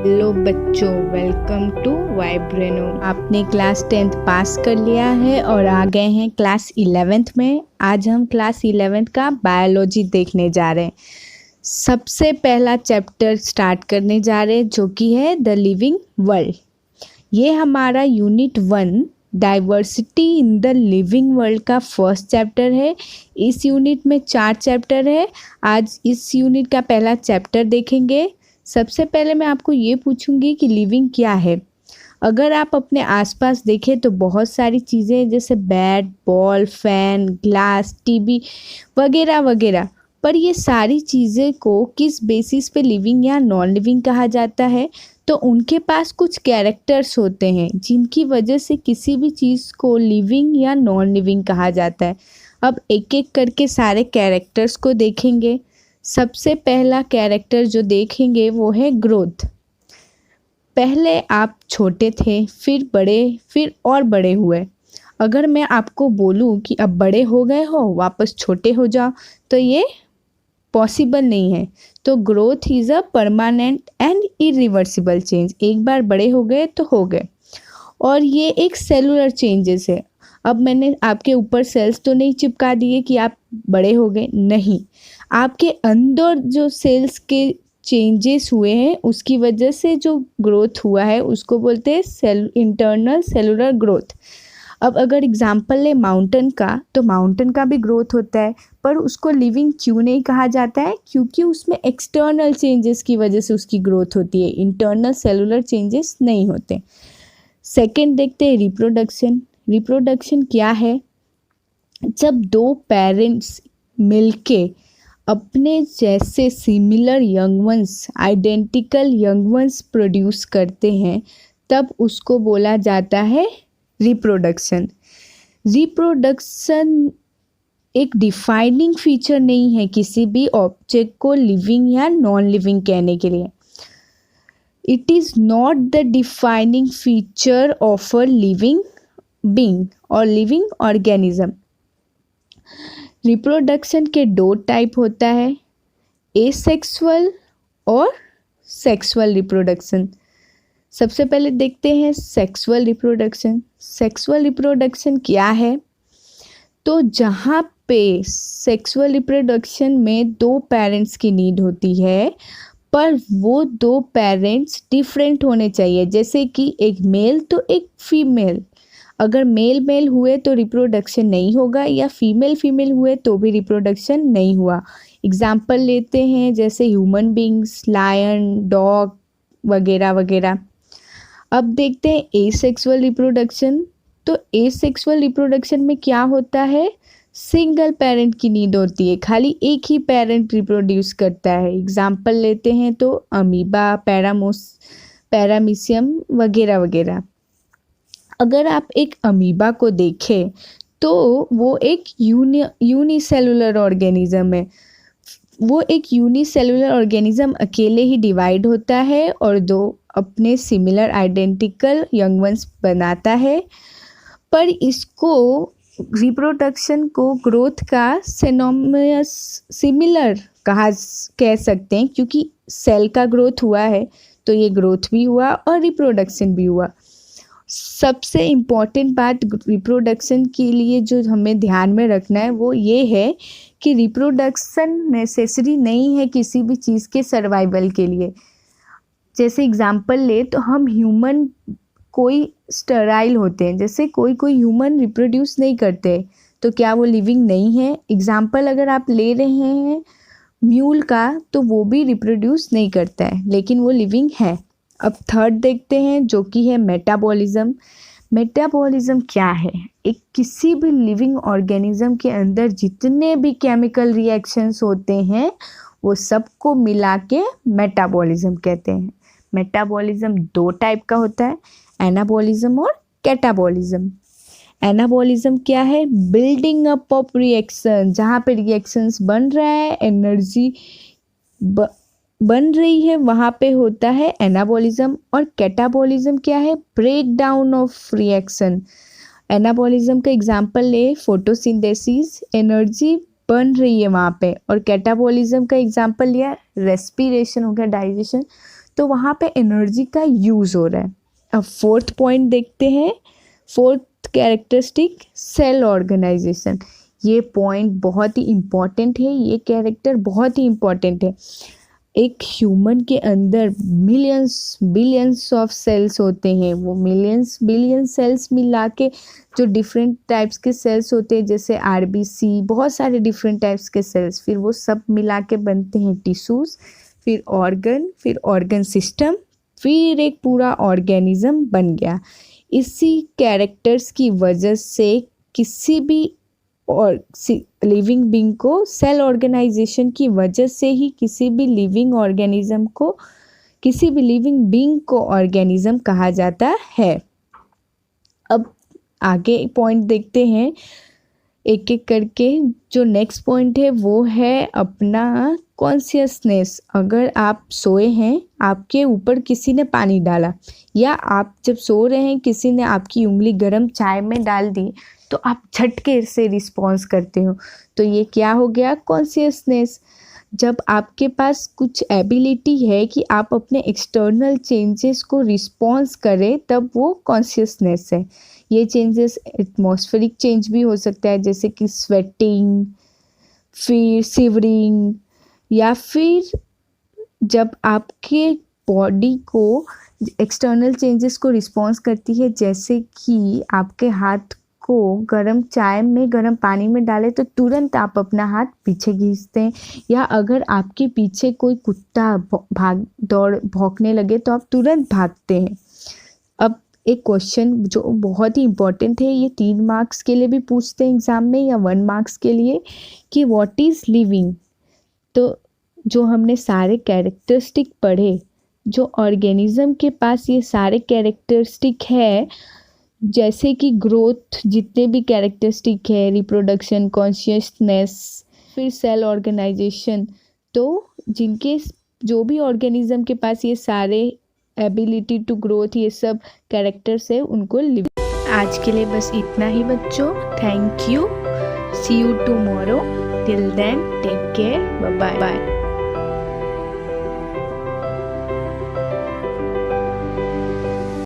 Hello बच्चों, welcome to वाइब्रेनो। आपने class 10th पास कर लिया है और आ गए हैं क्लास 11th में। आज हम क्लास 11th का बायोलॉजी देखने जा रहे हैं। सबसे पहला चैप्टर स्टार्ट करने जा रहे हैं जो कि है द लिविंग वर्ल्ड। ये हमारा unit 1 diversity in the living world का फर्स्ट चैप्टर है। इस यूनिट में 4 चैप्टर है। आज इस यूनिट का पहला चैप्टर देखेंगे। सबसे पहले मैं आपको ये पूछूंगी कि लिविंग क्या है। अगर आप अपने आसपास देखें तो बहुत सारी चीज़ें जैसे bat, ball, fan, glass, TV वगैरह वगैरह, पर ये सारी चीज़ें को किस बेसिस पे लिविंग या नॉन लिविंग कहा जाता है? तो उनके पास कुछ कैरेक्टर्स होते हैं जिनकी वजह से किसी भी चीज़ को लिविंग या नॉन लिविंग कहा जाता है। अब एक एक करके सारे कैरेक्टर्स को देखेंगे। सबसे पहला कैरेक्टर जो देखेंगे वो है ग्रोथ। पहले आप छोटे थे, फिर बड़े, फिर और बड़े हुए। अगर मैं आपको बोलूं कि अब बड़े हो गए हो, वापस छोटे हो जाओ, तो ये पॉसिबल नहीं है। तो growth is a permanent and irreversible change. एक बार बड़े हो गए तो हो गए। और ये एक सेलुलर चेंजेस है। अब मैंने आपके ऊपर सेल्स तो नहीं चिपका दिए कि आप बड़े हो गए, नहीं। आपके अंदर जो सेल्स के चेंजेस हुए हैं उसकी वजह से जो ग्रोथ हुआ है उसको बोलते हैं इंटरनल सेलुलर ग्रोथ। अब अगर एग्जांपल ले माउंटेन का, तो माउंटेन का भी ग्रोथ होता है, पर उसको लिविंग क्यों नहीं कहा जाता है? क्योंकि उसमें एक्सटर्नल चेंजेस की वजह से उसकी ग्रोथ होती है, इंटरनल सेलुलर चेंजेस नहीं होते। सेकेंड देखते हैं रिप्रोडक्शन। रिप्रोडक्शन क्या है? जब दो पेरेंट्स मिलके अपने जैसे similar young ones, identical young ones produce करते हैं, तब उसको बोला जाता है रिप्रोडक्शन। रिप्रोडक्शन एक डिफाइनिंग फीचर नहीं है किसी भी ऑब्जेक्ट को लिविंग या नॉन लिविंग कहने के लिए। It is not the defining feature of a living being और लिविंग ऑर्गेनिज्म। रिप्रोडक्शन के 2 टाइप होता है, एसेक्सुअल और सेक्सुअल रिप्रोडक्शन। सबसे पहले देखते हैं सेक्सुअल रिप्रोडक्शन। सेक्सुअल रिप्रोडक्शन क्या है? तो जहाँ पे सेक्सुअल रिप्रोडक्शन में 2 पेरेंट्स की नीड होती है, पर वो 2 पेरेंट्स डिफरेंट होने चाहिए। जैसे कि एक मेल तो एक फीमेल। अगर मेल मेल हुए तो रिप्रोडक्शन नहीं होगा, या फीमेल फीमेल हुए तो भी रिप्रोडक्शन नहीं हुआ। एग्जाम्पल लेते हैं जैसे ह्यूमन बींग्स, लायन, डॉग वगैरह वगैरह। अब देखते हैं एसेक्सुअल रिप्रोडक्शन। तो एसेक्सुअल रिप्रोडक्शन में क्या होता है? सिंगल पेरेंट की नीड होती है, खाली एक ही पेरेंट रिप्रोड्यूस करता है। एग्जाम्पल लेते हैं तो अमीबा, पैरामीशियम वगैरह वगैरह। अगर आप एक अमीबा को देखें तो वो एक यूनिसेलुलर ऑर्गेनिज्म है। वो एक यूनिसेलुलर ऑर्गेनिज्म अकेले ही डिवाइड होता है और 2 अपने सिमिलर आइडेंटिकल यंग वंस बनाता है। पर इसको रिप्रोडक्शन को ग्रोथ का सिनोनिमस सिमिलर कह सकते हैं, क्योंकि सेल का ग्रोथ हुआ है तो ये ग्रोथ भी हुआ और रिप्रोडक्शन भी हुआ। सबसे इम्पॉर्टेंट बात रिप्रोडक्शन के लिए जो हमें ध्यान में रखना है वो ये है कि रिप्रोडक्शन नेसेसरी नहीं है किसी भी चीज़ के सर्वाइवल के लिए। जैसे एग्जांपल ले तो हम ह्यूमन कोई स्टेराइल होते हैं, जैसे कोई ह्यूमन रिप्रोड्यूस नहीं करते, तो क्या वो लिविंग नहीं है? एग्जांपल अगर आप ले रहे हैं म्यूल का, तो वो भी रिप्रोड्यूस नहीं करता है, लेकिन वो लिविंग है। अब थर्ड देखते हैं जो कि है मेटाबॉलिज्म। मेटाबॉलिज्म क्या है? एक किसी भी लिविंग ऑर्गेनिज्म के अंदर जितने भी केमिकल रिएक्शंस होते हैं वो सबको मिला के मेटाबॉलिज्म कहते हैं। मेटाबॉलिज्म 2 टाइप का होता है, एनाबॉलिज्म और कैटाबॉलिज्म। एनाबॉलिज्म क्या है? बिल्डिंग अप ऑफ रिएक्शन, जहाँ पे रिएक्शंस बन रहा है, एनर्जी बन रही है, वहाँ पे होता है एनाबॉलिज्म। और कैटाबॉलिज्म क्या है? Break down of reaction. Anabolism का एग्जांपल ले फोटोसिंथेसिस, एनर्जी बन रही है वहाँ पे। और कैटाबॉलिज्म का एग्जांपल लिया रेस्पिरेशन हो गया, डाइजेशन। तो वहाँ पे एनर्जी का यूज़ हो रहा है। अब फोर्थ पॉइंट देखते हैं। Fourth characteristic cell organisation. ये पॉइंट बहुत ही इम्पॉर्टेंट है, ये कैरेक्टर बहुत ही इम्पॉर्टेंट है। एक ह्यूमन के अंदर मिलियंस बिलियंस ऑफ सेल्स होते हैं। वो मिलियंस बिलियन सेल्स मिला के जो डिफरेंट टाइप्स के सेल्स होते हैं, जैसे आरबीसी, बहुत सारे डिफरेंट टाइप्स के सेल्स, फिर वो सब मिला के बनते हैं टिश्यूज़, फिर ऑर्गन सिस्टम, फिर एक पूरा ऑर्गेनिज्म बन गया। इसी कैरेक्टर्स की वजह से किसी भी और लिविंग बींग को, सेल ऑर्गेनाइजेशन की वजह से ही किसी भी लिविंग ऑर्गेनिज्म को, किसी भी लिविंग बींग को ऑर्गेनिज्म कहा जाता है। अब आगे पॉइंट देखते हैं एक एक करके। जो नेक्स्ट पॉइंट है वो है अपना कॉन्शियसनेस। अगर आप सोए हैं, आपके ऊपर किसी ने पानी डाला, या आप जब सो रहे हैं किसी ने आपकी उंगली गर्म चाय में डाल दी, तो आप झटके से रिस्पॉन्स करते हो। तो ये क्या हो गया? कॉन्शियसनेस। जब आपके पास कुछ एबिलिटी है कि आप अपने एक्सटर्नल चेंजेस को रिस्पॉन्स करें, तब वो कॉन्शियसनेस है। ये चेंजेस एटमॉस्फेरिक चेंज भी हो सकता है, जैसे कि स्वेटिंग, फिर सिवरिंग, या फिर जब आपके बॉडी को एक्सटर्नल चेंजेस को रिस्पॉन्स करती है, जैसे कि आपके हाथ को गर्म चाय में गर्म पानी में डालें तो तुरंत आप अपना हाथ पीछे खींचते हैं, या अगर आपके पीछे कोई कुत्ता भौंकने लगे तो आप तुरंत भागते हैं। अब एक क्वेश्चन जो बहुत ही इम्पोर्टेंट है, ये 3 मार्क्स के लिए भी पूछते हैं एग्ज़ाम में, या 1 मार्क्स के लिए, कि व्हाट इज़ लिविंग। तो जो हमने सारे कैरेक्टरिस्टिक पढ़े, जो ऑर्गेनिज्म के पास ये सारे कैरेक्टरिस्टिक है, जैसे कि ग्रोथ, जितने भी कैरेक्टरिस्टिक है, रिप्रोडक्शन, कॉन्शियसनेस, फिर सेल ऑर्गेनाइजेशन, तो जिनके जो भी ऑर्गेनिज्म के पास ये सारे एबिलिटी टू ग्रोथ, ये सब कैरेक्टर्स है, उनको लिव। आज के लिए बस इतना ही बच्चों। Thank you, see you tomorrow, till then take care, bye bye.